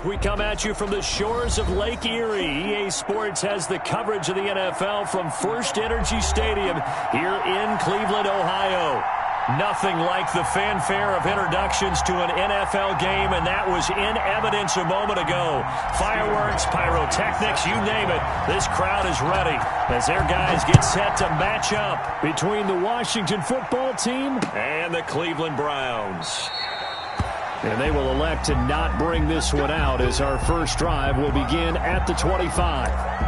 We come at you from the shores of Lake Erie. EA Sports has the coverage of the NFL from First Energy Stadium here in Cleveland, Ohio. Nothing like the fanfare of introductions to an NFL game, and that was in evidence a moment ago. Fireworks, pyrotechnics, you name it. This crowd is ready as their guys get set to match up between the Washington football team and the Cleveland Browns. And they will elect to not bring this one out as our first drive will begin at the 25.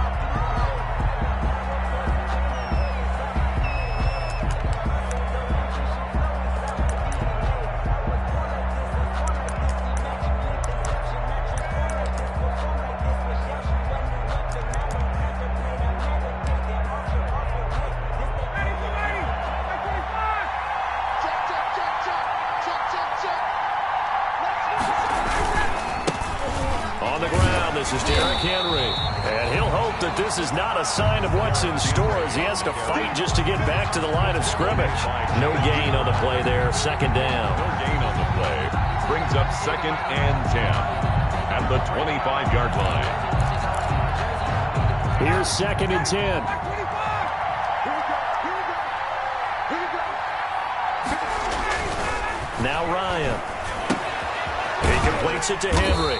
This is not a sign of what's in store as he has to fight just to get back to the line of scrimmage. No gain on the play there, second down. No gain on the play. Brings up 2nd and 10 at the 25-yard line. Here's 2nd and 10. Now Ryan. He completes it to Henry.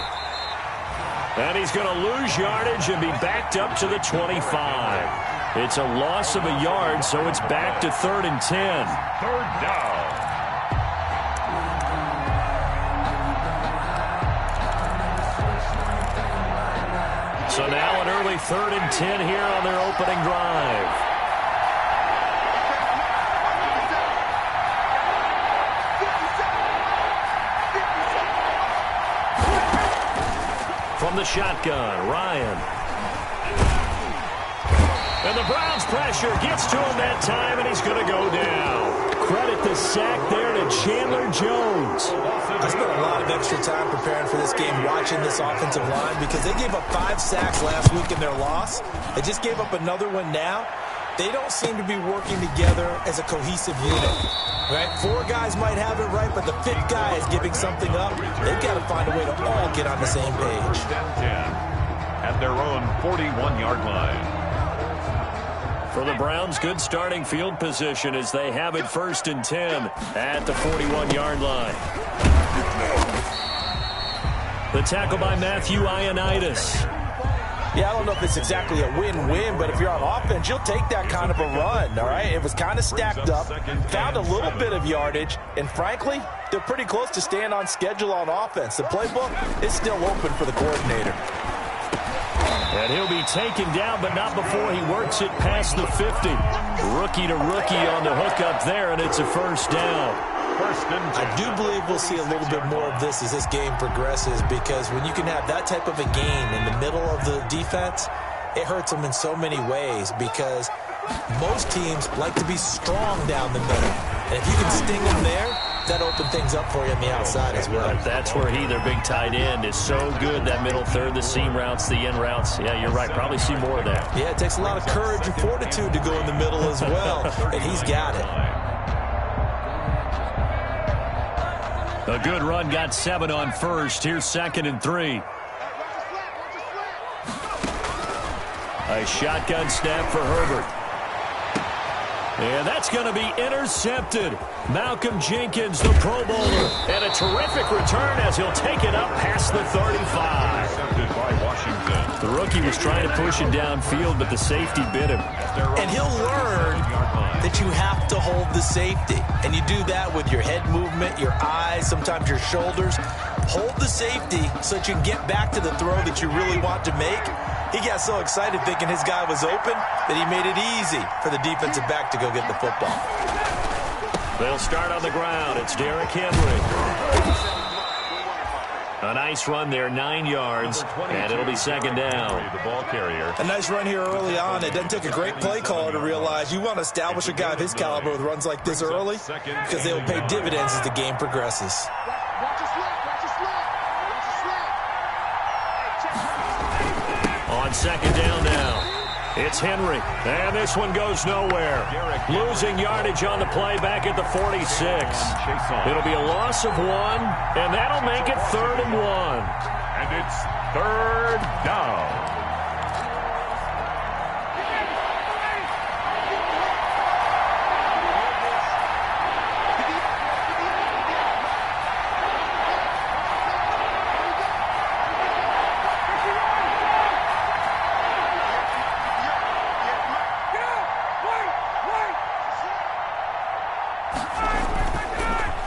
And he's going to lose yardage and be backed up to the 25. It's a loss of a yard, so it's back to 3rd and 10. 3rd down. So now an early 3rd and 10 here on their opening drive. From the shotgun, Ryan. And the Browns pressure gets to him that time, and he's going to go down. Credit the sack there to Chandler Jones. I spent a lot of extra time preparing for this game, watching this offensive line, because they gave up 5 sacks last week in their loss. They just gave up another one now. They don't seem to be working together as a cohesive unit. Right? 4 guys might have it right, but the 5th guy is giving something up. They've got to find a way to all get on the same page. 10 at their own 41-yard line. For the Browns, good starting field position as they have it 1st and 10 at the 41-yard line. The tackle by Matthew Ioannidis. Yeah, I don't know if it's exactly a win-win, but if you're on offense, you'll take that kind of a run, all right? It was kind of stacked up, found a little bit of yardage, and frankly, they're pretty close to staying on schedule on offense. The playbook is still open for the coordinator. And he'll be taken down, but not before he works it past the 50. Rookie to rookie on the hookup there, and it's a 1st down. I do believe we'll see a little bit more of this as this game progresses, because when you can have that type of a game in the middle of the defense, it hurts them in so many ways, because most teams like to be strong down the middle. And if you can sting them there, that opens things up for you on the outside as well. That's where their big tight end, is so good, that middle third, the seam routes, the in routes. Yeah, you're right. Probably see more of that. Yeah, it takes a lot of courage and fortitude to go in the middle as well, and he's got it. A good run, got 7 on 1st. Here's 2nd and 3. A shotgun snap for Herbert. And that's going to be intercepted. Malcolm Jenkins, the Pro Bowler. And a terrific return as he'll take it up past the 35. Intercepted by Washington. The rookie was trying to push him downfield, but the safety bit him. And he'll learn that you have to hold the safety. And you do that with your head movement, your eyes, sometimes your shoulders. Hold the safety so that you can get back to the throw that you really want to make. He got so excited thinking his guy was open that he made it easy for the defensive back to go get the football. They'll start on the ground. It's Derrick Henry. A nice run there, 9 yards, and it'll be 2nd down. The ball carrier. A nice run here early on. It doesn't take a great play caller to realize you want to establish a guy of his caliber with runs like this early, because they'll pay dividends as the game progresses. On 2nd down now. It's Henry, and this one goes nowhere. Losing yardage on the play back at the 46. It'll be a loss of 1, and that'll make it 3rd and 1. And it's third down.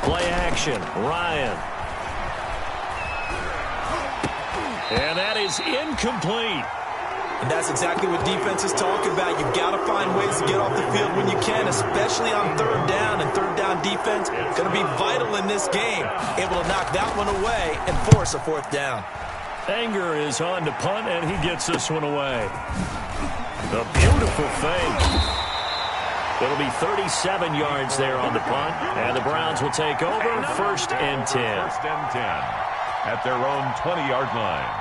Play action, Ryan. And that is incomplete. And that's exactly what defense is talking about. You've got to find ways to get off the field when you can, especially on third down. And third down defense going to be vital in this game. Able to knock that one away and force a fourth down. Anger is on to punt, and he gets this one away. A beautiful fake. It'll be 37 yards there on the punt, and the Browns will take over first and 10. First and 10 at their own 20-yard line.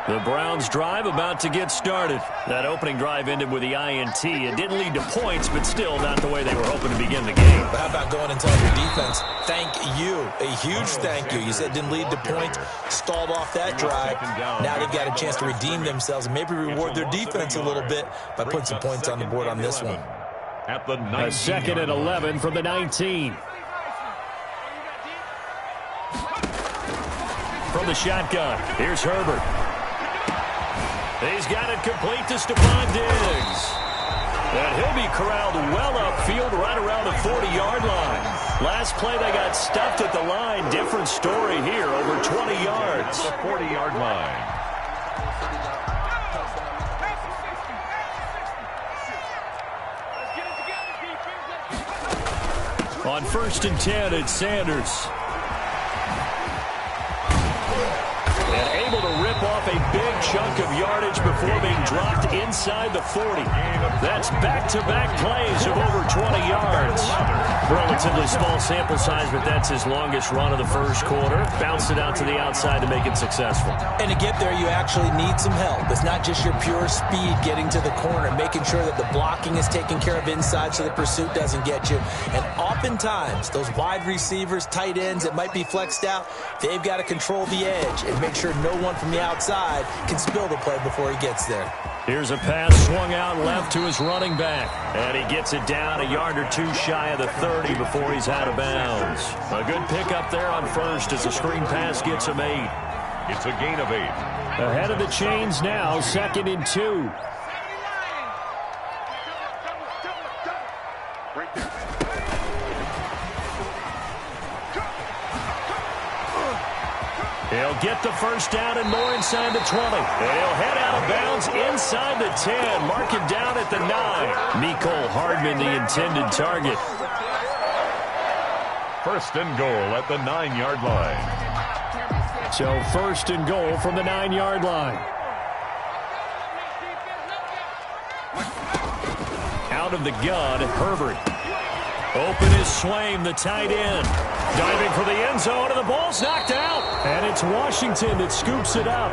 The Browns drive about to get started. That opening drive ended with the INT. It didn't lead to points, but still not the way they were hoping to begin the game. But how about going and telling your defense, thank you, a huge thank you. You said it didn't lead to points, stalled off that drive. Now they've got a chance to redeem themselves and maybe reward their defense a little bit by putting some points on the board on this one. At the a second and 11 from the 19. From the shotgun, here's Herbert. He's got it complete to Stephon Diggs. And he'll be corralled well upfield right around the 40-yard line. Last play, they got stuffed at the line. Different story here, over 20 yards. The 40-yard line. On first and 10, it's Sanders. And able to rip off a big chunk of yardage before being dropped inside the 40. That's back-to-back plays of over 20 yards. Relatively small sample size, but that's his longest run of the first quarter. Bounced it out to the outside to make it successful. And to get there, you actually need some help. It's not just your pure speed getting to the corner, making sure that the blocking is taken care of inside so the pursuit doesn't get you. And oftentimes, those wide receivers, tight ends that might be flexed out, they've got to control the edge and make sure no one from the outside can spill the play before he gets there. Here's a pass swung out left to his running back. And he gets it down a yard or two shy of the 30 before he's out of bounds. A good pickup there on first as the screen pass gets him 8. It's a gain of 8. Ahead of the chains now, second and 2. He'll get the first down and more inside the 20. And he'll head out of bounds inside the 10. Mark it down at the 9. Mecole Hardman, the intended target. First and goal at the 9-yard line. So first and goal from the 9-yard line. Out of the gun, Herbert. Open is Swaim, the tight end. Diving for the end zone, and the ball's knocked out. And it's Washington that scoops it up.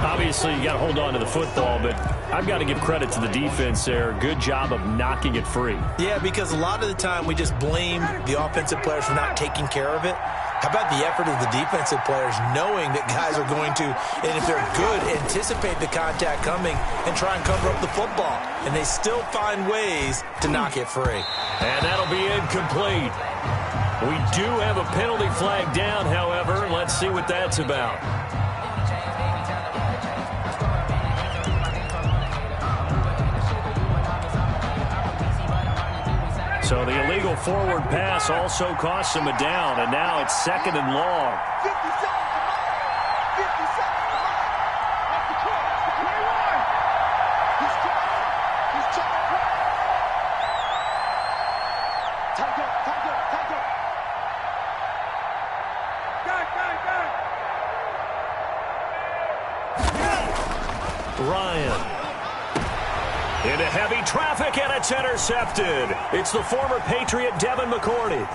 Obviously, you got to hold on to the football, but I've got to give credit to the defense there. Good job of knocking it free. Yeah, because a lot of the time we just blame the offensive players for not taking care of it. How about the effort of the defensive players knowing that guys are going to, and if they're good, anticipate the contact coming and try and cover up the football. And they still find ways to knock it free. And that'll be incomplete. We do have a penalty flag down, however. Let's see what that's about. So the illegal forward pass also costs him a down, and now it's second and long. Ryan. Into heavy traffic, and it's intercepted. It's the former Patriot Devin McCourty. And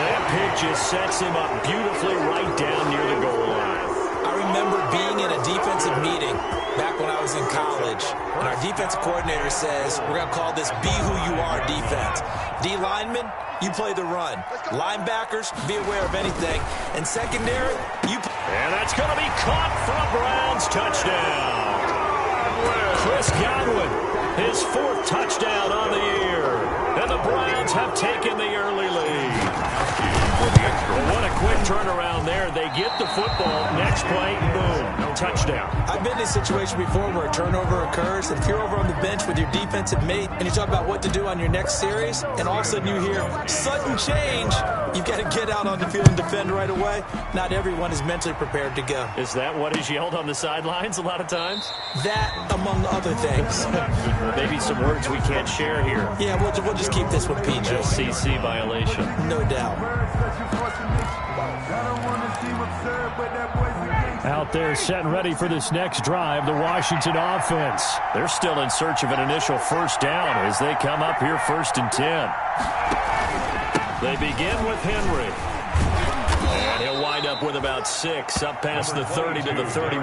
that pitch just sets him up beautifully right down near the goal line. I remember being in a defensive meeting back when I was in college, and our defensive coordinator says, we're going to call this Be Who You Are defense. D linemen, you play the run. Linebackers, be aware of anything. And secondary, you... And that's going to be caught for a Browns touchdown. Chris Godwin, his 4th touchdown on the year. And the Browns have taken the early lead. What a quick turnaround there. They get the football. Next play, boom, touchdown. I've been in a situation before where a turnover occurs, and if you're over on the bench with your defensive mate and you talk about what to do on your next series, and all of a sudden you hear sudden change, you've got to get out on the field and defend right away. Not everyone is mentally prepared to go. Is that what is yelled on the sidelines a lot of times? That, among other things. Maybe some words we can't share here. Yeah, we'll just keep this one PG. FCC violation. No doubt. Out there set and ready for this next drive, the Washington offense. They're still in search of an initial first down as they come up here 1st and 10. They begin with Henry. And he'll wind up with about 6, up past the 30 to the 31.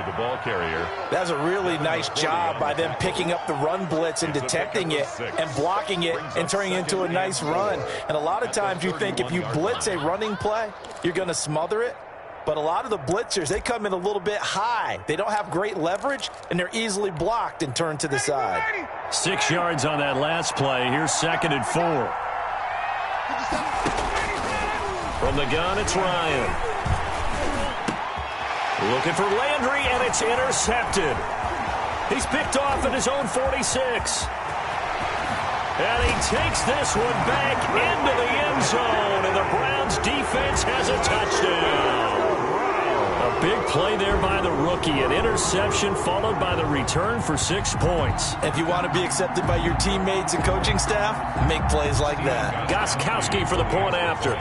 The ball carrier. That's a really nice job by them picking up the run blitz and detecting it and blocking it and turning it into a nice run. And a lot of times you think if you blitz a running play, you're going to smother it. But a lot of the blitzers, they come in a little bit high. They don't have great leverage, and they're easily blocked and turned to the side. 6 yards on that last play. Here's 2nd and 4. From the gun, it's Ryan. Looking for Landry, and it's intercepted. He's picked off at his own 46. And he takes this one back into the end zone, and the Browns defense has a touchdown. A big play there by the rookie. An interception followed by the return for 6 points. If you want to be accepted by your teammates and coaching staff, make plays like that. Gostkowski for the point after.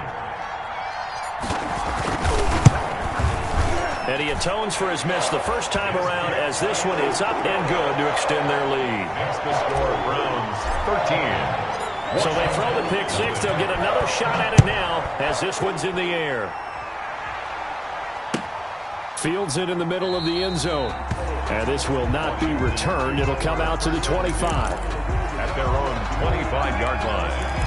And he atones for his miss the first time around as this one is up and good to extend their lead. Makes the score Browns 13. So they throw the pick 6. They'll get another shot at it now as this one's in the air. Fields it in the middle of the end zone. And this will not be returned. It'll come out to the 25. At their own 25-yard line.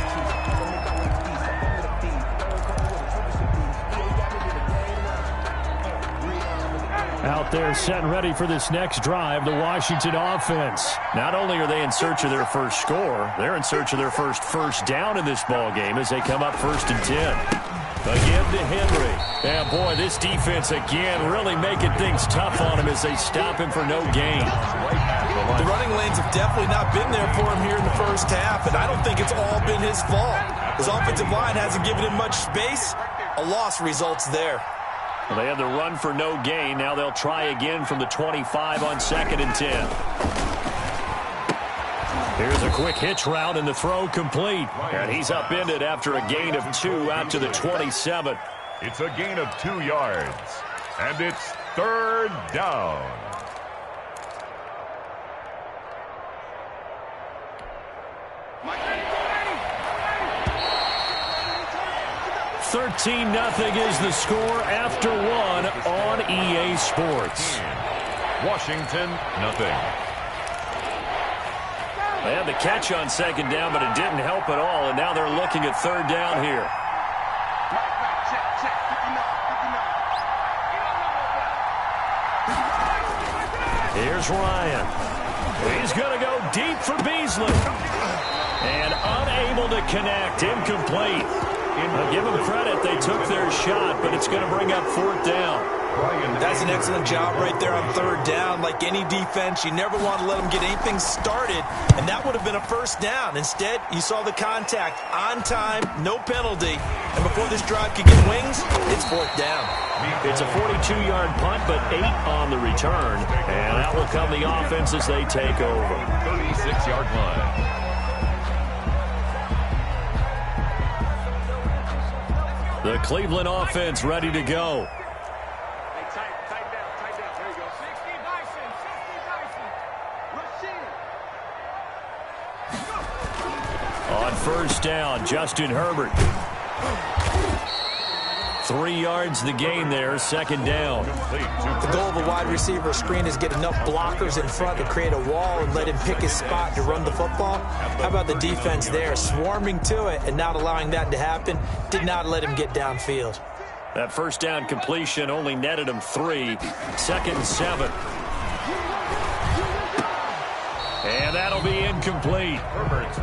Out there set and ready for this next drive, the Washington offense. Not only are they in search of their first score, they're in search of their first down in this ball game as they come up 1st and 10. Again to Henry. And boy, this defense again really making things tough on him as they stop him for no gain. The running lanes have definitely not been there for him here in the first half, and I don't think it's all been his fault. His offensive line hasn't given him much space. A loss results there. Well, they had the run for no gain. Now they'll try again from the 25 on 2nd and 10. Here's a quick hitch route and the throw complete. And he's upended after a gain of 2 out to the 27. It's a gain of 2 yards. And it's 3rd down. $13-0 is the score after 1 on EA Sports. Washington, nothing. They had the catch on 2nd down, but it didn't help at all, and now they're looking at 3rd down here. Here's Ryan. He's going to go deep for Beasley. And unable to connect, incomplete. I'll give them credit, they took their shot, but it's going to bring up 4th down. That's an excellent job right there on 3rd down. Like any defense, you never want to let them get anything started, and that would have been a 1st down. Instead, you saw the contact on time, no penalty, and before this drive could get wings, it's 4th down. It's a 42-yard punt, but 8 on the return, and that will come the offense as they take over. 36-yard line. The Cleveland offense ready to go. On 1st down, Justin Herbert. 3 yards the gain there, second down. The goal of a wide receiver screen is get enough blockers in front to create a wall and let him pick his spot to run the football. How about the defense there, swarming to it and not allowing that to happen? Did not let him get downfield. That first down completion only netted him 3. Second and 7. And that'll be incomplete.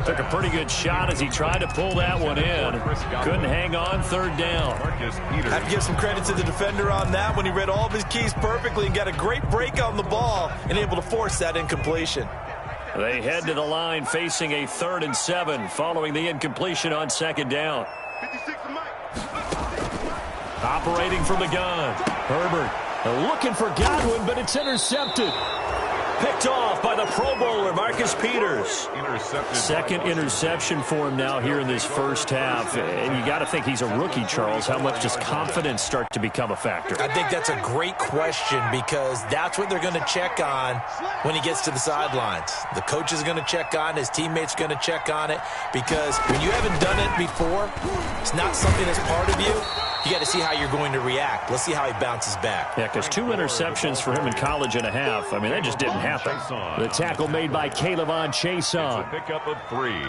Took a pretty good shot as he tried to pull that one in. Couldn't hang on, third down. I have to give some credit to the defender on that when he read all of his keys perfectly and got a great break on the ball and able to force that incompletion. They head to the line facing a 3rd and 7 following the incompletion on second down. Operating from the gun. Herbert looking for Godwin, but it's intercepted. Picked off by the Pro Bowler, Marcus Peters. Second interception for him now here in this first half. And you got to think he's a rookie, Charles. How much does confidence start to become a factor? I think that's a great question because that's what they're going to check on when he gets to the sidelines. The coach is going to check on it. His teammates are going to check on it because when you haven't done it before, it's not something that's part of you. You got to see how you're going to react. Let's see how he bounces back. Yeah, because 2 interceptions for him in college and a half. I mean, that just didn't happen. The tackle made by Caleb Chason. Pickup of 3.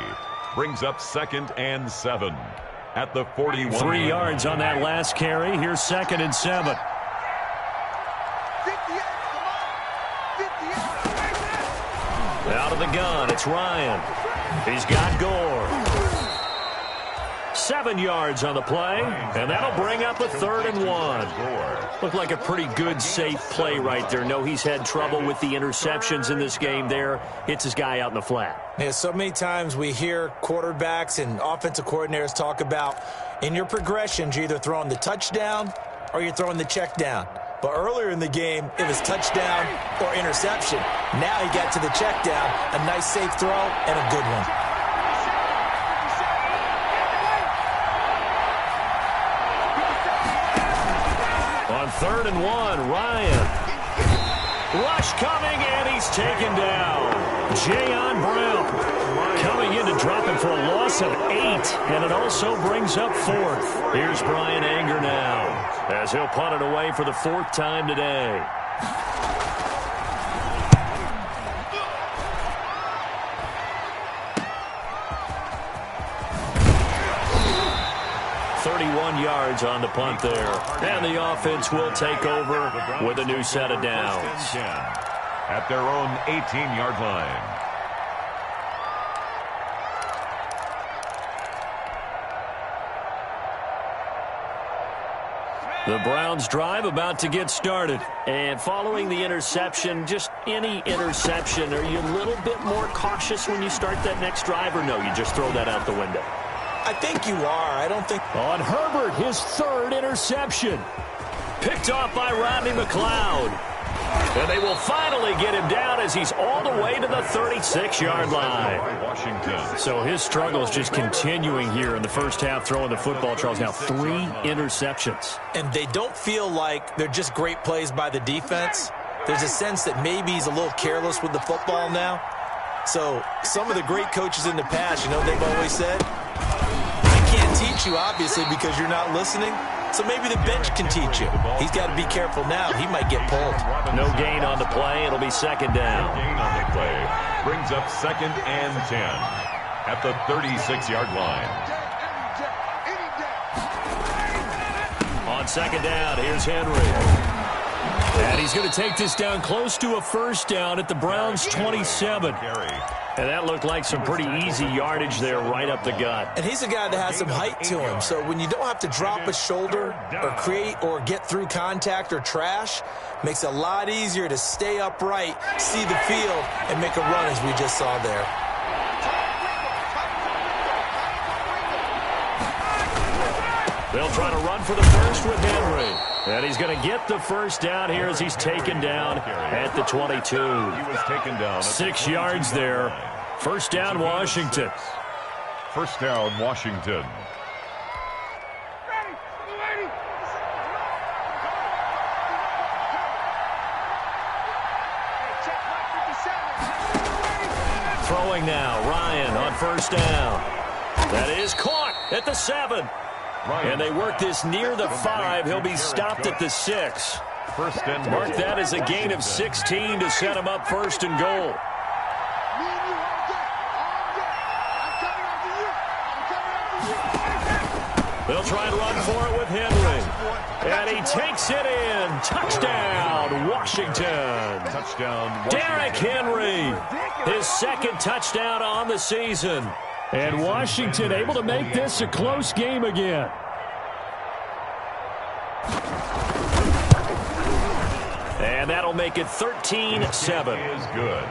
Brings up 2nd and 7 at the 41. 3 yards on that last carry. Here's 2nd and 7. Out of the gun, it's Ryan. He's got Gore. 7 yards on the play, and that'll bring up a 3rd and 1. Looked like a pretty good, safe play right there. No, he's had trouble with the interceptions in this game there. Hits his guy out in the flat. Yeah, so many times we hear quarterbacks and offensive coordinators talk about in your progressions, you're either throwing the touchdown or you're throwing the check down. But earlier in the game, it was touchdown or interception. Now he got to the check down, a nice safe throw, and a good one. On 3rd and 1, Ryan. Rush coming, and he's taken down. Jayon Brown coming in to drop him for a loss of 8, and it also brings up 4th. Here's Brian Anger now as he'll punt it away for the 4th time today. Yards on the punt there. And the offense will take over with a new set of downs. At their own 18-yard line. The Browns drive about to get started. And following the interception, just any interception, are you a little bit more cautious when you start that next drive, or no, you just throw that out the window? I think you are. I don't think... On Herbert, his 3rd interception. Picked off by Rodney McLeod. And they will finally get him down as he's all the way to the 36-yard line. So his struggle is just continuing here in the first half, throwing the football, Charles. Now 3 interceptions. And they don't feel like they're just great plays by the defense. There's a sense that maybe he's a little careless with the football now. So some of the great coaches in the past, you know, they've always said, teach you, obviously, because you're not listening. So maybe the bench can teach you. He's got to be careful now. He might get pulled. No gain on the play. It'll be 2nd down. No gain on the play. Brings up 2nd and 10 at the 36-yard line. On 2nd down, here's Henry. And he's going to take this down close to a 1st down at the Browns' 27. And that looked like some pretty easy yardage there right up the gut. And he's a guy that has some height to him. So when you don't have to drop a shoulder or create or get through contact or trash, makes it a lot easier to stay upright, see the field, and make a run as we just saw there. They'll try to run for the first with Henry. And he's going to get the 1st down here as he's taken down at the 22. He was taken down. 6 yards there. 1st down, Washington. 1st down, Washington. Throwing now, Ryan on 1st down. That is caught at the 7. And they work this near the 5. He'll be stopped at the 6. Mark that as a gain of 16 to set him up first and goal. They'll try and run for it with Henry. And he takes it in. Touchdown, Washington. Touchdown, Derrick Henry, his second touchdown on the season. And Washington able to make this a close game again. And that'll make it 13-7. Is good.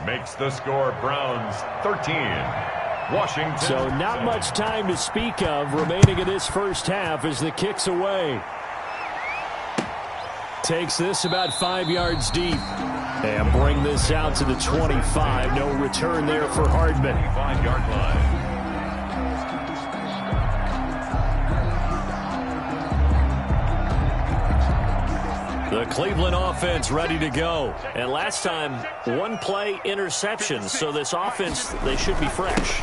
Makes the score Browns 13. Washington. So not much time to speak of remaining in this first half as the kick's away. Takes this about 5 yards deep. And bring this out to the 25. No return there for Hardman. 5-yard line. The Cleveland offense ready to go. And last time, one play interception. So this offense, they should be fresh.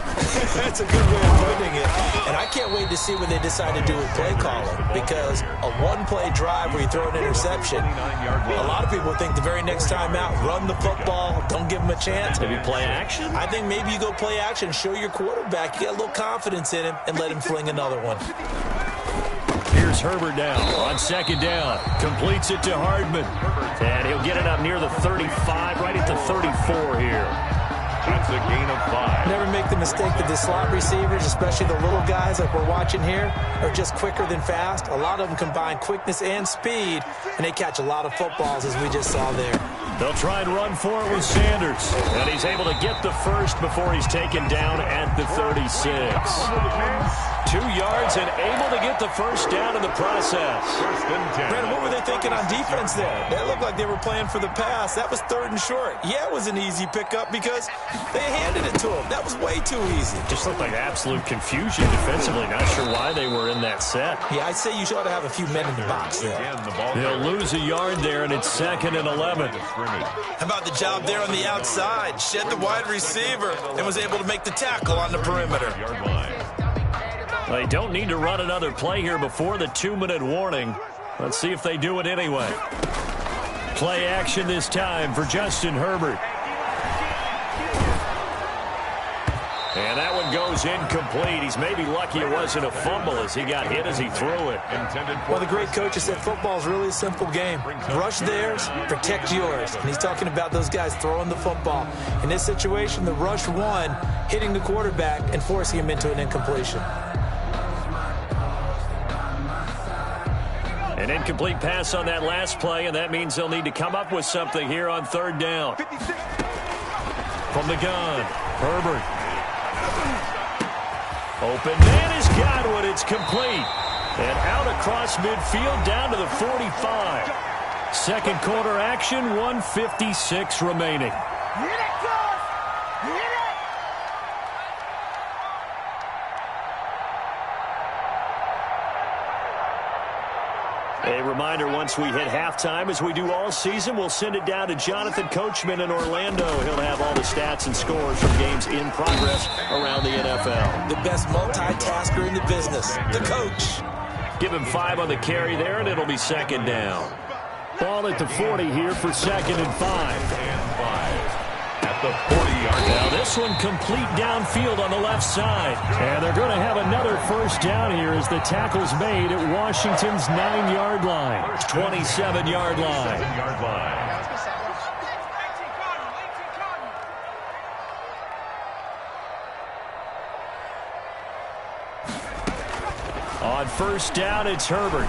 That's a good way of putting it. And I can't wait to see what they decide to do with play calling. Because a one-play drive where you throw an interception, a lot of people think the very next time out, run the football, don't give them a chance. Maybe play action? I think maybe you go play action, show your quarterback, you get a little confidence in him, and let him fling another one. Here's Herbert now on second down. Completes it to Hardman. And he'll get it up near the 35, right at the 34 here. That's a gain of 5. Never make the mistake that the slot receivers, especially the little guys like we're watching here, are just quicker than fast. A lot of them combine quickness and speed, and they catch a lot of footballs, as we just saw there. They'll try and run for it with Sanders. And he's able to get the first before he's taken down at the 36. 2 yards and able to get the first down in the process. Brandon, what were they thinking on defense there? They looked like they were playing for the pass. That was 3rd and short. Yeah, it was an easy pickup because they handed it to him. That was way too easy. Just looked like absolute confusion defensively. Not sure why they were in that set. Yeah, I'd say you ought to have a few men in the box there. They'll lose a yard there, and it's 2nd and 11. How about the job there on the outside? Shed the wide receiver and was able to make the tackle on the perimeter. They don't need to run another play here before the 2-minute warning. Let's see if they do it anyway. Play action this time for Justin Herbert. And that one goes incomplete. He's maybe lucky it wasn't a fumble as he got hit as he threw it. Well, the great coach has said football is really a simple game. Rush theirs, protect yours. And he's talking about those guys throwing the football. In this situation, the rush won, hitting the quarterback and forcing him into an incompletion. An incomplete pass on that last play, and that means they'll need to come up with something here on 3rd down. From the gun, Herbert. Open man is Godwin. It's complete. And out across midfield down to the 45. Second quarter action, 1:56 remaining. A reminder, once we hit halftime, as we do all season, we'll send it down to Jonathan Coachman in Orlando. He'll have all the stats and scores from games in progress around the NFL. The best multitasker in the business, the coach. Give him 5 on the carry there, and it'll be 2nd down. Ball at the 40 here for 2nd and 5. At the 40-yard line. Now this one complete downfield on the left side. And they're going to have another first down here as the tackle's made at Washington's 9-yard line. 27-yard line. On first down, it's Herbert.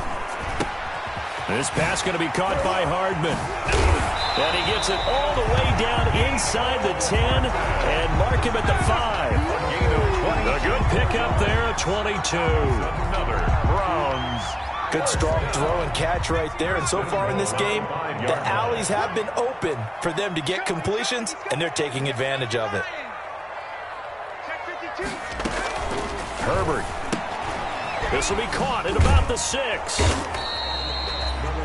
This pass going to be caught by Hardman. And he gets it all the way down inside the 10 and mark him at the 5. A good pickup there at 22. Another Browns. Good strong throw and catch right there. And so far in this game, the alleys have been open for them to get completions, and they're taking advantage of it. Herbert. This will be caught at about the 6.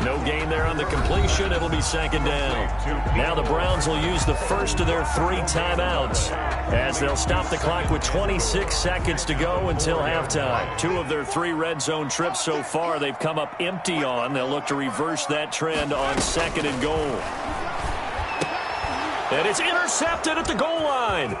No gain there on the completion. It'll be 2nd down. Now the Browns will use the first of their 3 timeouts. as they'll stop the clock with 26 seconds to go until halftime. 2 of their 3 red zone trips so far they've come up empty on. They'll look to reverse that trend on 2nd and goal. And it's intercepted at the goal line.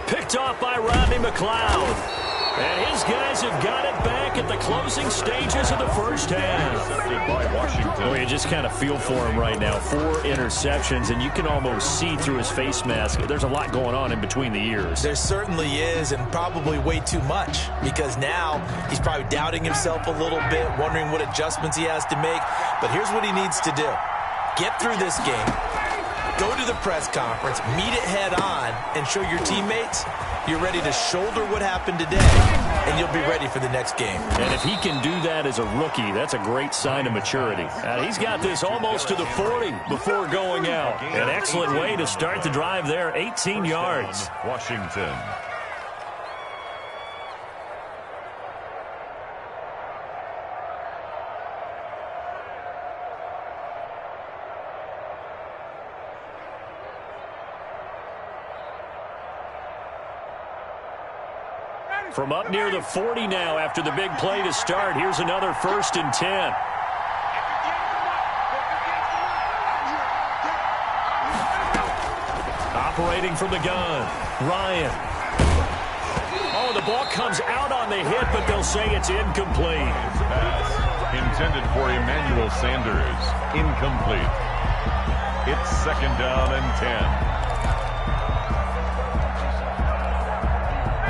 Picked off by Rodney McLeod. And his guys have got it back at the closing stages of the first half. By Washington. Well, you just kind of feel for him right now. 4 interceptions, and you can almost see through his face mask. There's a lot going on in between the ears. There certainly is, and probably way too much, because now he's probably doubting himself a little bit, wondering what adjustments he has to make. But here's what he needs to do. Get through this game, go to the press conference, meet it head on, and show your teammates you're ready to shoulder what happened today, and you'll be ready for the next game. And if he can do that as a rookie, that's a great sign of maturity. He's got this almost to the 40 before going out. An excellent way to start the drive there, 18 yards. Washington. From up near the 40 now after the big play to start. Here's another 1st and 10. Operating from the gun. Ryan. Oh, the ball comes out on the hit, but they'll say it's incomplete. Pass intended for Emmanuel Sanders. Incomplete. It's 2nd down and 10.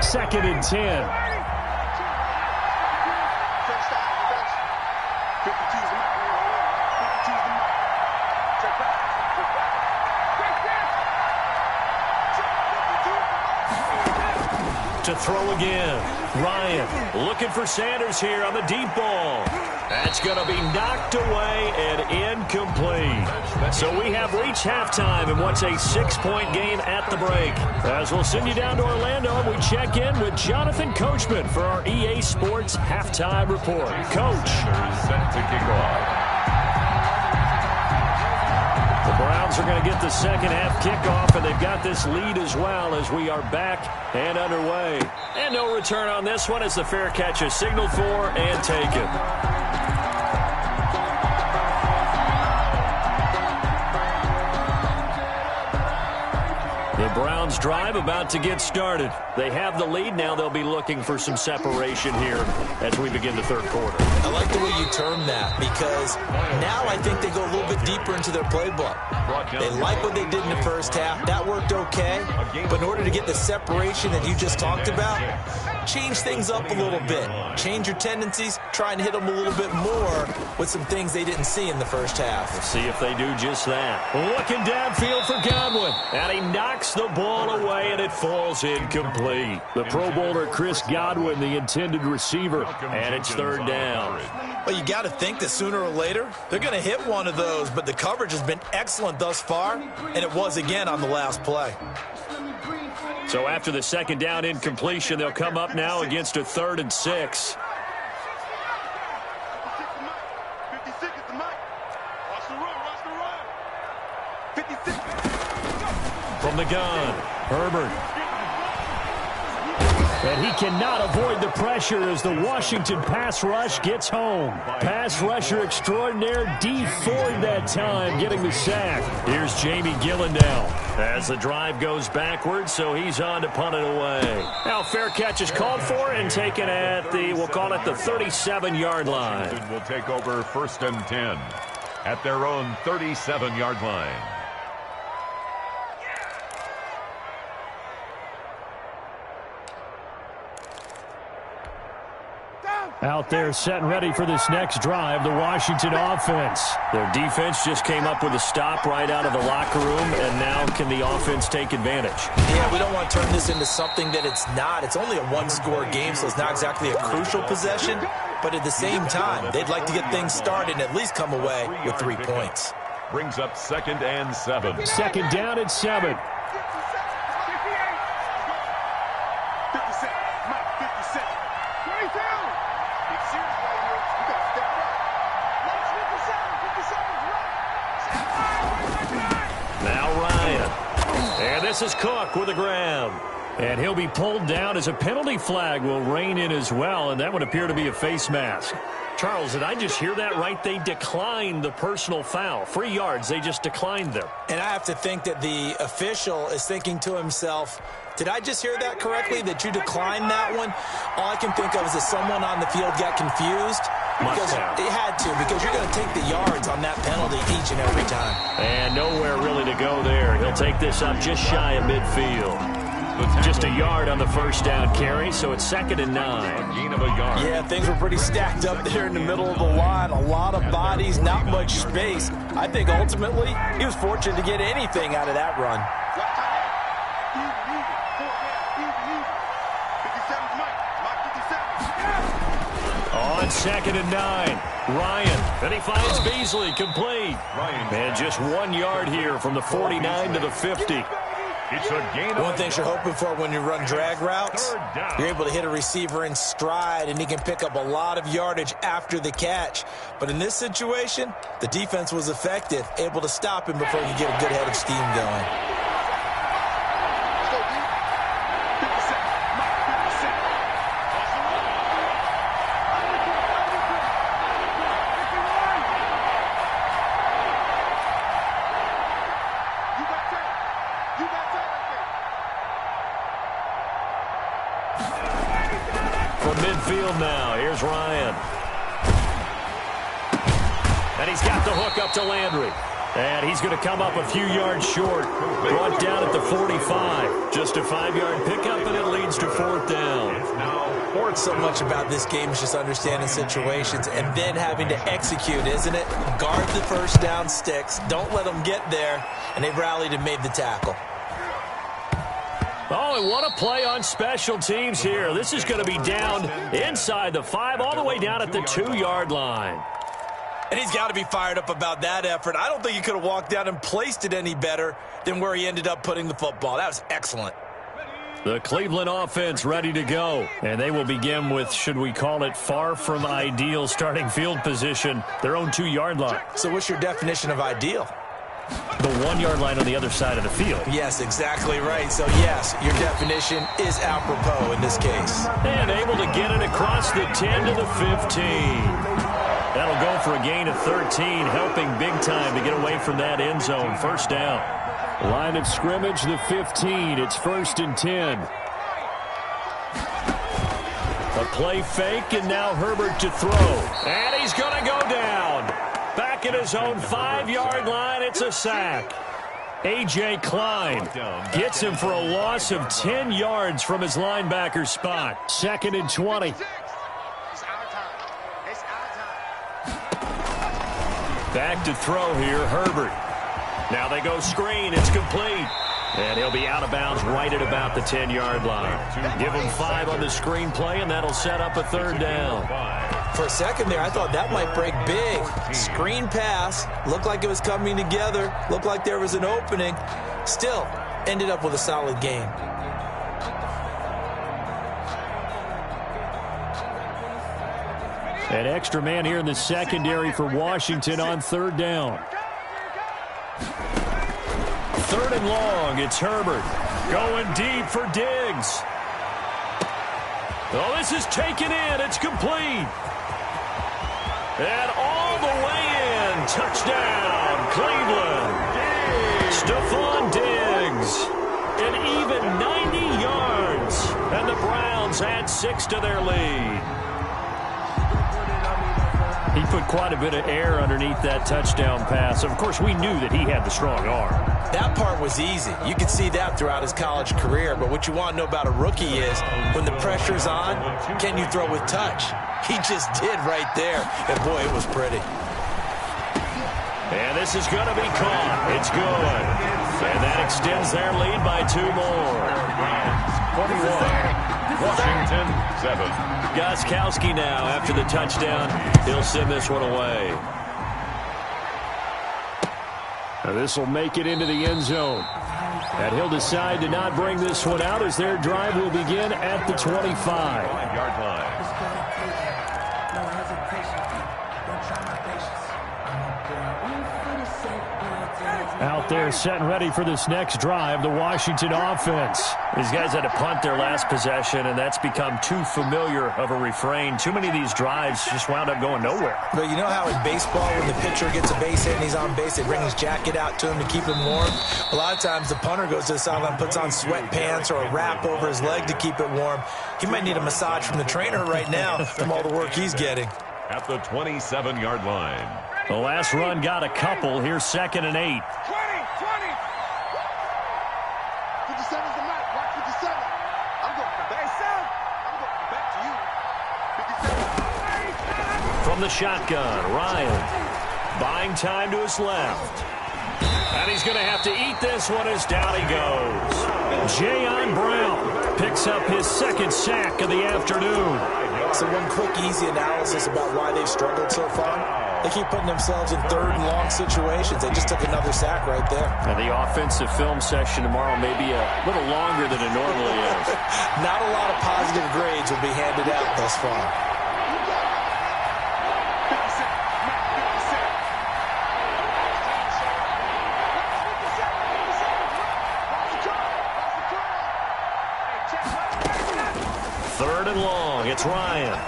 2nd and 10. To throw again. Ryan looking for Sanders here on the deep ball. That's going to be knocked away and incomplete. So we have reached halftime in what's a 6-point game at the break. As we'll send you down to Orlando, we check in with Jonathan Coachman for our EA Sports Halftime Report. Coach. Set to kick off. The Browns are going to get the second half kickoff, and they've got this lead as well as we are back and underway. And no return on this one as the fair catch is signaled for and taken. The Browns drive about to get started. They have the lead. Now they'll be looking for some separation here as we begin the 3rd quarter. I like the way you term that, because now I think they go a little bit deeper into their playbook. They like what they did in the first half. That worked okay. But in order to get the separation that you just talked about, change things up a little bit. Change your tendencies. Try and hit them a little bit more with some things they didn't see in the first half. We'll see if they do just that. Looking downfield for Godwin. And he knocks the ball away, and it falls incomplete. The Pro Bowler Chris Godwin, the intended receiver, and it's 3rd down. Well, you got to think that sooner or later they're going to hit one of those, but the coverage has been excellent thus far, and it was again on the last play. So after the 2nd down incompletion, they'll come up now against a 3rd and 6. From the gun, Herbert. And he cannot avoid the pressure as the Washington pass rush gets home. Pass rusher extraordinaire, D Ford that time, getting the sack. Here's Jamie Gillen now as the drive goes backwards, so he's on to punt it away. Now fair catch is called for and taken at the, we'll call it the 37-yard line. Will take over 1st and 10 at their own 37-yard line. Out there set and ready for this next drive, the Washington offense. Their defense just came up with a stop right out of the locker room, and now can the offense take advantage? Yeah, we don't want to turn this into something that it's not. It's only a 1-score game, so it's not exactly a crucial possession. But at the same time, they'd like to get things started and at least come away with 3 points. Brings up 2nd and 7. 2nd down and 7. Now Ryan. And this is Cook with the ground. And he'll be pulled down as a penalty flag will rein in as well, and that would appear to be a face mask. Charles, did I just hear that right? They declined the personal foul. 3 yards, they just declined them. And I have to think that the official is thinking to himself, did I just hear that correctly, that you declined that one? All I can think of is that someone on the field got confused. Because it had to, because you're going to take the yards on that penalty each and every time. And nowhere really to go there. He'll take this up just shy of midfield. Just a yard on the first down carry, so it's 2nd and 9. Gain of a yard. Yeah, things were pretty stacked up there in the middle of the line. A lot of bodies, not much space. I think ultimately he was fortunate to get anything out of that run. On 2nd and 9, Ryan. And he finds Beasley complete. And just 1 yard here from the 49 to the 50. It's a gain. One thing you're hoping for when you run drag routes, you're able to hit a receiver in stride, and he can pick up a lot of yardage after the catch. But in this situation, the defense was effective, able to stop him before he could get a good head of steam going. Midfield now. Here's Ryan. And he's got the hook up to Landry. And he's going to come up a few yards short. Brought down at the 45. Just a 5-yard pickup, and it leads to 4th down. So much about this game is just understanding situations and then having to execute, isn't it? Guard the first down sticks. Don't let them get there. And they rallied and made the tackle. Oh, and what a play on special teams here. This is going to be down inside the 5, all the way down at the 2-yard line. And he's got to be fired up about that effort. I don't think he could have walked down and placed it any better than where he ended up putting the football. That was excellent. The Cleveland offense ready to go. And they will begin with, should we call it, far from ideal starting field position, their own 2-yard line. So what's your definition of ideal? The 1-yard line on the other side of the field. Yes, exactly right. So, yes, your definition is apropos in this case. And able to get it across the 10 to the 15. That'll go for a gain of 13, helping big time to get away from that end zone. First down. Line of scrimmage, the 15. It's 1st and 10. A play fake, and now Herbert to throw. And he's going to go down. Back at his own 5-yard line, it's a sack. A.J. Klein gets him for a loss of 10 yards from his linebacker spot. 2nd and 20. Back to throw here, Herbert. Now they go screen, it's complete. And he'll be out of bounds right at about the 10-yard line. Give him 5 on the screen play, and that'll set up a 3rd down. For a second there, I thought that might break big. Screen pass, looked like it was coming together, looked like there was an opening. Still, ended up with a solid gain. An extra man here in the secondary for Washington on 3rd down. 3rd and long, it's Herbert. Going deep for Diggs. Oh, this is taken in. It's complete. And all the way in. Touchdown, Cleveland. Stephon Diggs. An even 90 yards. And the Browns add 6 to their lead. He put quite a bit of air underneath that touchdown pass. Of course, we knew that he had the strong arm. That part was easy. You could see that throughout his college career. But what you want to know about a rookie is when the pressure's on, can you throw with touch? He just did right there. And, boy, it was pretty. And this is going to be caught. It's good. And that extends their lead by 2 more. 21. Washington 7. Gostkowski now after the touchdown. He'll send this one away. Now this will make it into the end zone. And he'll decide to not bring this one out as their drive will begin at the 25. 5-yard line. Out there set and ready for this next drive, the Washington offense. These guys had to punt their last possession, and that's become too familiar of a refrain. Too many of these drives just wound up going nowhere. But you know how in baseball, when the pitcher gets a base hit and he's on base, they bring his jacket out to him to keep him warm? A lot of times the punter goes to the sideline, puts on sweatpants or a wrap over his leg to keep it warm. He might need a massage from the trainer right now from all the work he's getting. At the 27-yard line. The last run got a couple. Here's 2nd and 8. 20. 57's the mark. Watch 57. I'm going back. I'm going back to you. 57. From the shotgun, Ryan buying time to his left. And he's going to have to eat this one as down he goes. Jayon Brown picks up his 2nd sack of the afternoon. So one quick, easy analysis about why they've struggled so far. They keep putting themselves in 3rd and long situations. They just took another sack right there. And the offensive film session tomorrow may be a little longer than it normally is. Not a lot of positive grades will be handed out thus far. Third and long. It's Ryan.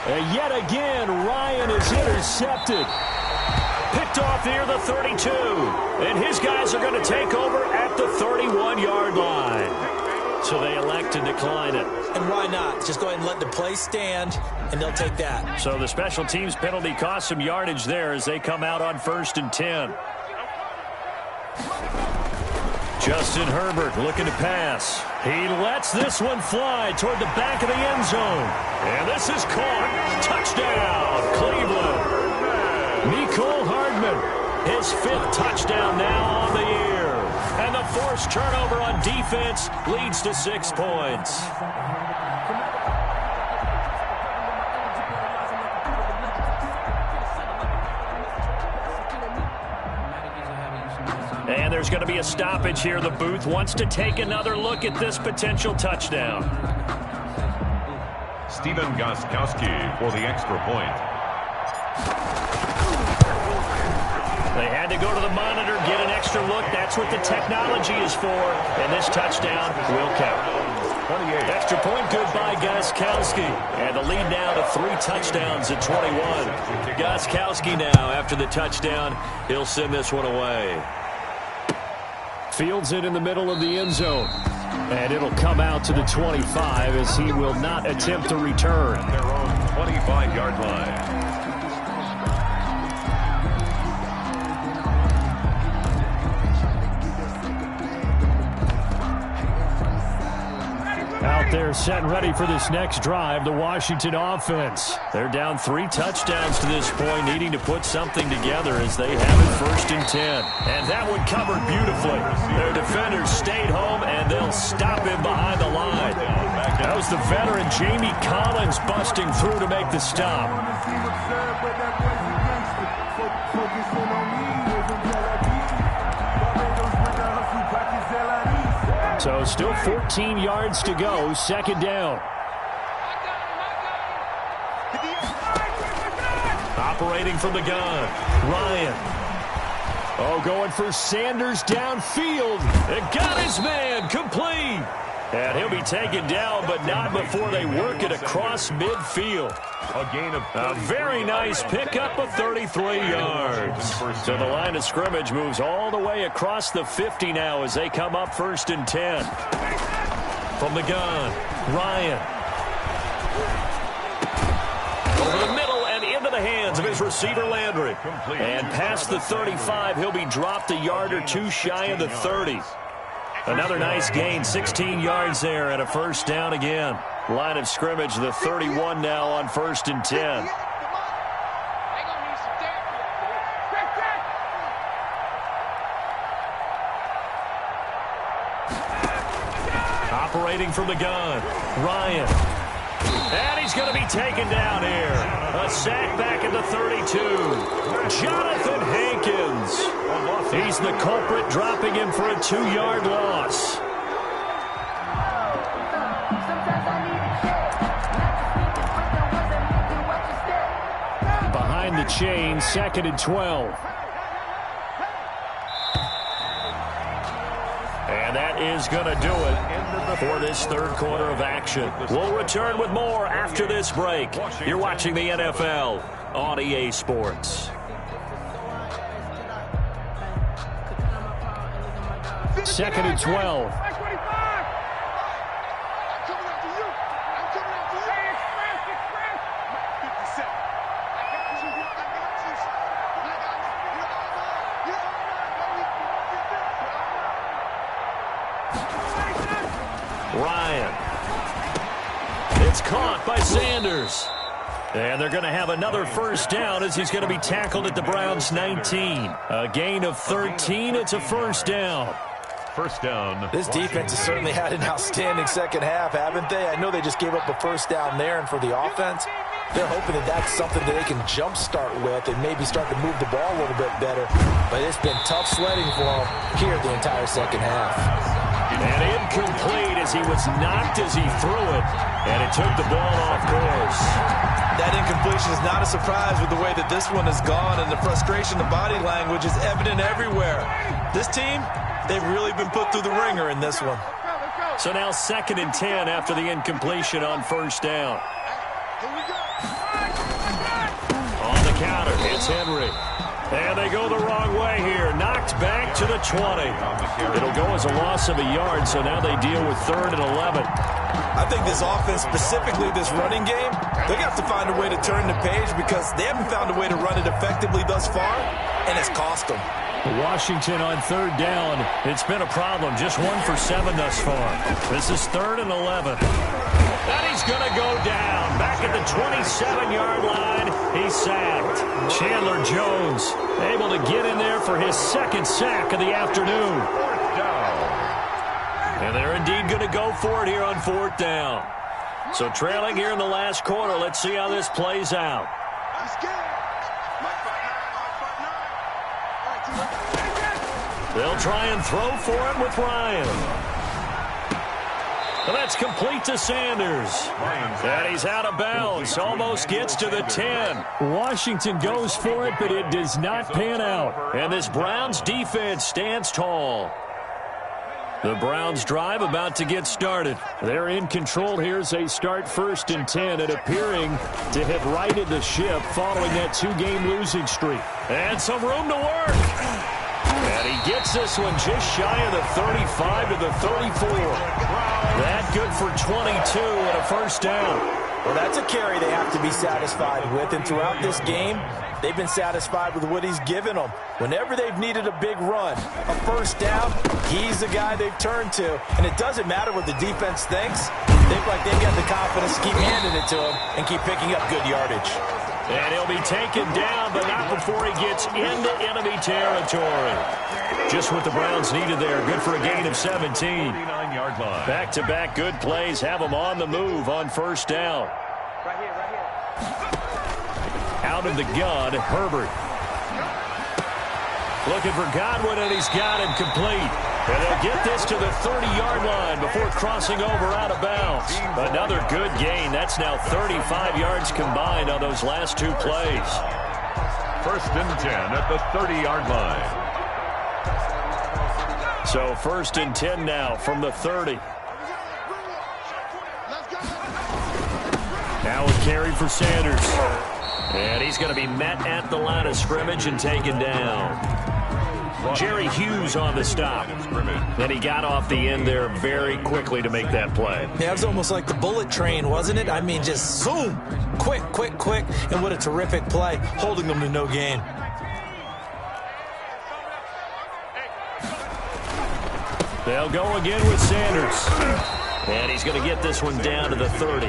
And yet again, Ryan is intercepted. Picked off near the 32. And his guys are going to take over at the 31-yard line. So they elect to decline it. And why not? Just go ahead and let the play stand, and they'll take that. So the special teams penalty cost some yardage there as they come out on 1st and 10. Justin Herbert looking to pass. He lets this one fly toward the back of the end zone. And this is caught. Touchdown, Cleveland. Mecole Hardman, his 5th touchdown now on the year. And the forced turnover on defense leads to 6 points. And there's going to be a stoppage here. The booth wants to take another look at this potential touchdown. Stephen Gostkowski for the extra point. They had to go to the monitor, get an extra look. That's what the technology is for. And this touchdown will count. 28. Extra point good by Gostkowski. And the lead now to 3 touchdowns at 21. Gostkowski now after the touchdown. He'll send this one away. Fields it in the middle of the end zone. And it'll come out to the 25 as he will not attempt to return. At their own 25-yard line. Out there set and ready for this next drive, the Washington offense. They're down 3 touchdowns to this point, needing to put something together as they have it 1st and 10. And that one covered beautifully. Their defenders stayed home, and they'll stop him behind the line. That was the veteran Jamie Collins busting through to make the stop. So still 14 yards to go, 2nd down. Operating from the gun, Ryan. Oh, going for Sanders downfield. It got his man, complete. And he'll be taken down, but not before they work it across midfield. A gain of a very nice pickup of 33 yards. So the line of scrimmage moves all the way across the 50 now as they come up 1st and 10. From the gun, Ryan. Over the middle and into the hands of his receiver, Landry. And past the 35, he'll be dropped a yard or 2 shy of the 30. Another nice gain, 16 yards there and a 1st down again. Line of scrimmage, the 31 now on 1st and 10. Operating from the gun, Ryan. And he's going to be taken down here. A sack back at the 32. Jonathan Hankins. He's the culprit, dropping him for a 2-yard loss. Behind the chain, 2nd and 12. And that is going to do it for this third quarter of action. We'll return with more after this break. You're watching the NFL on EA Sports. 2nd and 12. Ryan. It's caught by Sanders. And they're going to have another first down as he's going to be tackled at the Browns' 19. A gain of 13. It's a first down. First down. This defense has certainly had an outstanding second half, haven't they? I know they just gave up a first down there, and for the offense, they're hoping that that's something that they can jumpstart with and maybe start to move the ball a little bit better. But it's been tough sledding for them here the entire second half. And incomplete as he was knocked as he threw it, and it took the ball off course. That incompletion is not a surprise with the way that this one has gone, and the frustration, the body language is evident everywhere. This team, they've really been put through the ringer in this one. So now 2nd and 10 after the incompletion on first down. On the counter, it's Henry. And they go the wrong way here. Knocked back to the 20. It'll go as a loss of a yard, so now they deal with 3rd and 11. I think this offense, specifically this running game, they're going to have to find a way to turn the page because they haven't found a way to run it effectively thus far, and it's cost them. Washington on 3rd down. It's been a problem. Just 1 for 7 thus far. This is 3rd and 11. And he's going to go down. Back at the 27-yard line, he's sacked. Chandler Jones able to get in there for his 2nd sack of the afternoon. And they're indeed going to go for it here on 4th down. So trailing here in the last quarter. Let's see how this plays out. They'll try and throw for it with Ryan. And that's complete to Sanders. And he's out of bounds. Almost gets to the 10. Washington goes for it, but it does not pan out. And this Browns defense stands tall. The Browns drive about to get started. They're in control here as they start 1st and 10 and appearing to have righted the ship following that 2-game losing streak. And some room to work. And he gets this one just shy of the 35 to the 34. That good for 22 and a first down. Well, that's a carry they have to be satisfied with. And throughout this game, they've been satisfied with what he's given them. Whenever they've needed a big run, a first down, he's the guy they've turned to. And it doesn't matter what the defense thinks. They've got the confidence to keep handing it to him and keep picking up good yardage. And he'll be taken down, but not before he gets into enemy territory. Just what the Browns needed there. Good for a gain of 17. Back-to-back good plays have them on the move on first down. Out of the gun, Herbert. Looking for Godwin, and he's got him complete. And they'll get this to the 30-yard line before crossing over out of bounds. Another good gain. That's now 35 yards combined on those last 2 plays. 1st and 10 at the 30-yard line. So 1st and 10 now from the 30. Now a carry for Sanders. And he's going to be met at the line of scrimmage and taken down. Jerry Hughes on the stop. Then he got off the end there very quickly to make that play. Yeah, it was almost like the bullet train, wasn't it? I mean, just zoom. Quick. And what a terrific play, holding them to no gain. They'll go again with Sanders. And he's going to get this one down to the 30.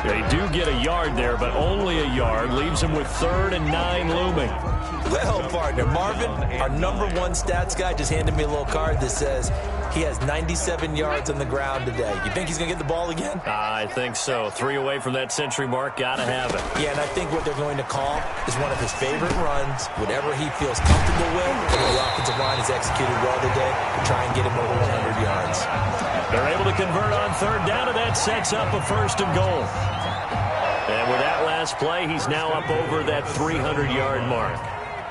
They do get a yard there, but only a yard. Leaves him with 3rd and 9 looming. Well, partner, Marvin, our #1 stats guy, just handed me a little card that says he has 97 yards on the ground today. You think he's going to get the ball again? I think so. 3 away from that century mark. Got to have it. Yeah, and I think what they're going to call is one of his favorite runs, whatever he feels comfortable with. The offensive line has executed well today to try and get him over 100 yards. They're able to convert on 3rd down, and that sets up a 1st and goal. And with that last play, he's now up over that 300-yard mark.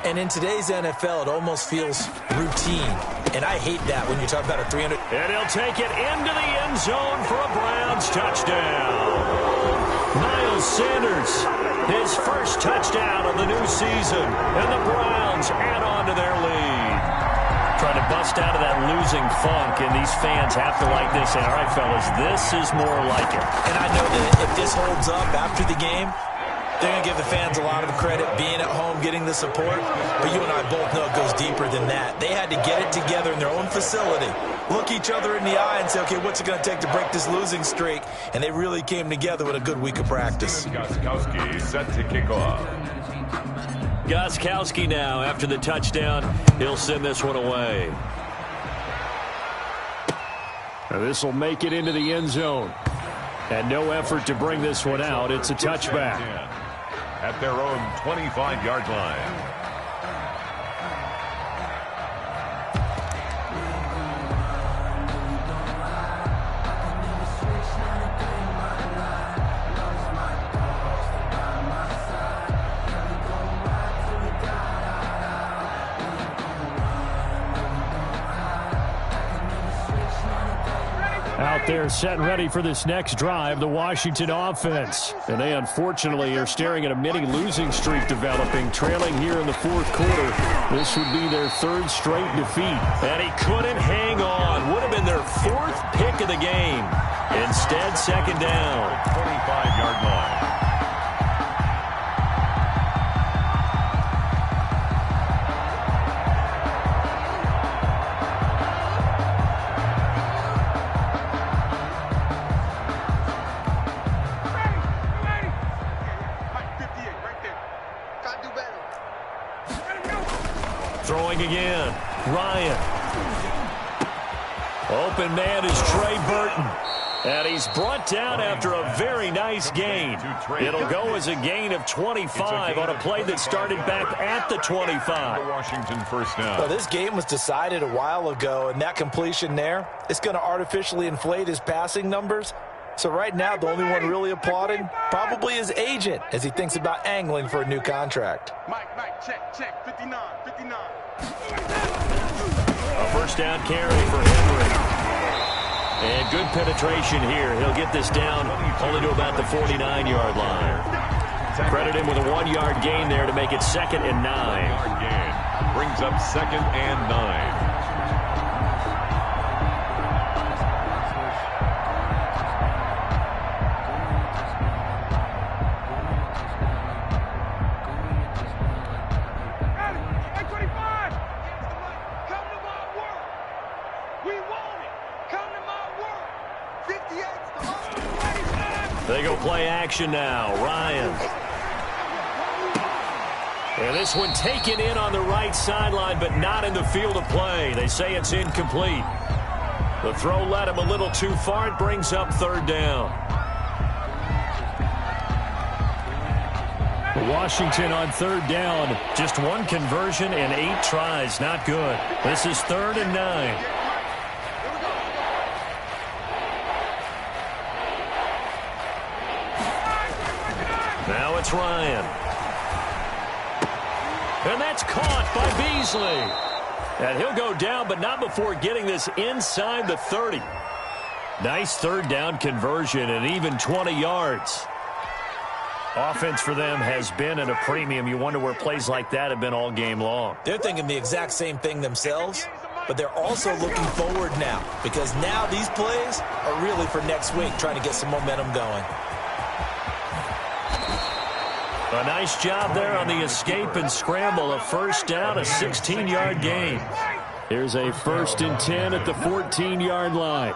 And in today's NFL, it almost feels routine. And I hate that when you talk about a 300. And he'll take it into the end zone for a Browns touchdown. Miles Sanders, his first touchdown of the new season. And the Browns add on to their lead. Trying to bust out of that losing funk, and these fans have to like this. And, all right, fellas, this is more like it. And I know that if this holds up after the game, they're going to give the fans a lot of credit being at home, getting the support. But you and I both know it goes deeper than that. They had to get it together in their own facility, look each other in the eye and say, okay, what's it going to take to break this losing streak? And they really came together with a good week of practice. Gostkowski set to kick off. Gostkowski now, after the touchdown, he'll send this one away. Now this will make it into the end zone. And no effort to bring this one out. It's a touchback. At their own 25-yard line. Out there set and ready for this next drive, the Washington offense. And they unfortunately are staring at a mini losing streak developing, trailing here in the fourth quarter. This would be their third straight defeat. And he couldn't hang on. Would have been their fourth pick of the game. Instead, second down. 25-yard line. Throwing again. Ryan. Open man is Trey Burton. And he's brought down after a very nice gain. It'll go as a gain of 25 on a play that started back at the 25. Washington first down. Well, this game was decided a while ago, and that completion there is going to artificially inflate his passing numbers. So right now, the only one really applauding probably his agent as he thinks about angling for a new contract. Mike, check, 59. A first down carry for Henry. And good penetration here. He'll get this down only to about the 49-yard line. Credit him with a 1-yard gain there to make it 2nd and 9. 1-yard gain brings up 2nd and 9. They go play action now. Ryan. And this one taken in on the right sideline, but not in the field of play. They say it's incomplete. The throw led him a little too far. It brings up 3rd down. Washington on 3rd down. Just one conversion and 8 tries. Not good. This is 3rd and 9. Now it's Ryan. And that's caught by Beasley. And he'll go down, but not before getting this inside the 30. Nice 3rd down conversion and even 20 yards. Offense for them has been at a premium. You wonder where plays like that have been all game long. They're thinking the exact same thing themselves, but they're also looking forward now because now these plays are really for next week, trying to get some momentum going. A nice job there on the escape and scramble. A first down, a 16-yard gain. Here's a 1st and 10 at the 14-yard line.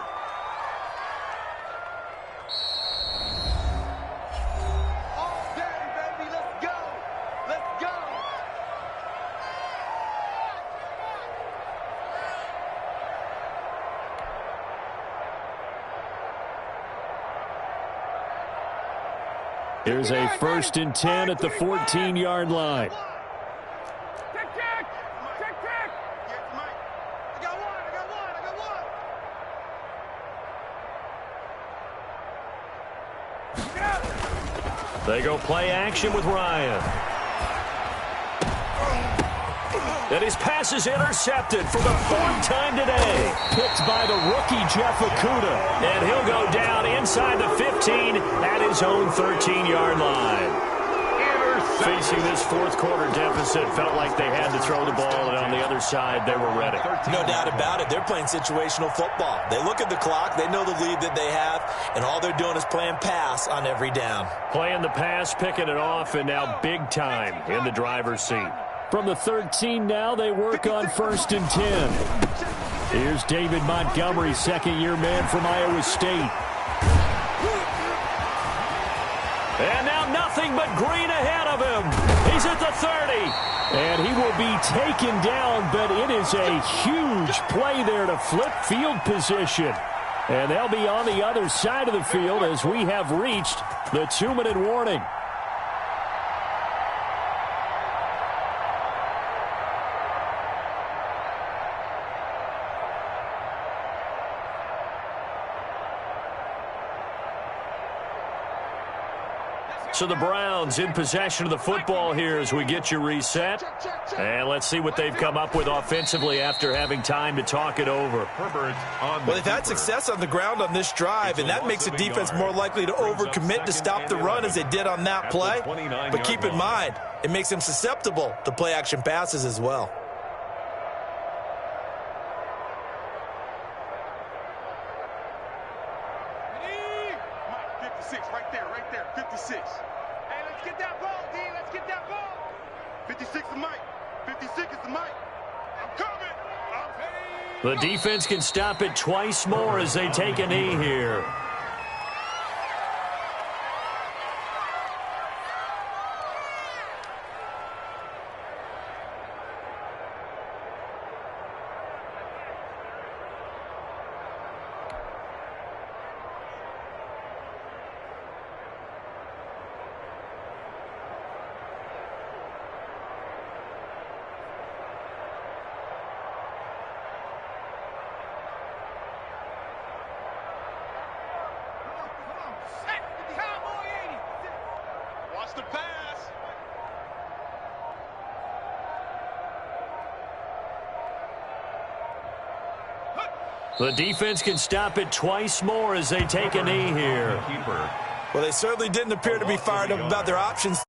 Here's a 1st and 10 at the 14-yard line. Check. Yes, Mike. I got one. They go play action with Ryan. And his pass is intercepted for the fourth time today. Picked by the rookie Jeff Okudah. And he'll go down inside the 15 at his own 13-yard line. Facing this fourth quarter deficit, felt like they had to throw the ball, and on the other side, they were ready. No doubt about it. They're playing situational football. They look at the clock, they know the lead that they have, and all they're doing is playing pass on every down. Playing the pass, picking it off, and now big time in the driver's seat. From the 13 now, they work on 1st and 10. Here's David Montgomery, second-year man from Iowa State. And now nothing but green ahead of him. He's at the 30. And he will be taken down, but it is a huge play there to flip field position. And they'll be on the other side of the field as we have reached the 2-minute warning. So the Browns in possession of the football here as we get you reset. And let's see what they've come up with offensively after having time to talk it over. Well, they've had success on the ground on this drive, and that makes the defense more likely to overcommit to stop the run as they did on that play. But keep in mind, it makes them susceptible to play-action passes as well. Right there, 56. Hey, let's get that ball, D. Let's get that ball. 56 is Mike. 56 is the Mike. I'm coming. The defense can stop it twice more as they take a knee here. Watch the pass. The defense can stop it twice more as they take a knee here. Well, they certainly didn't appear to be fired up about their options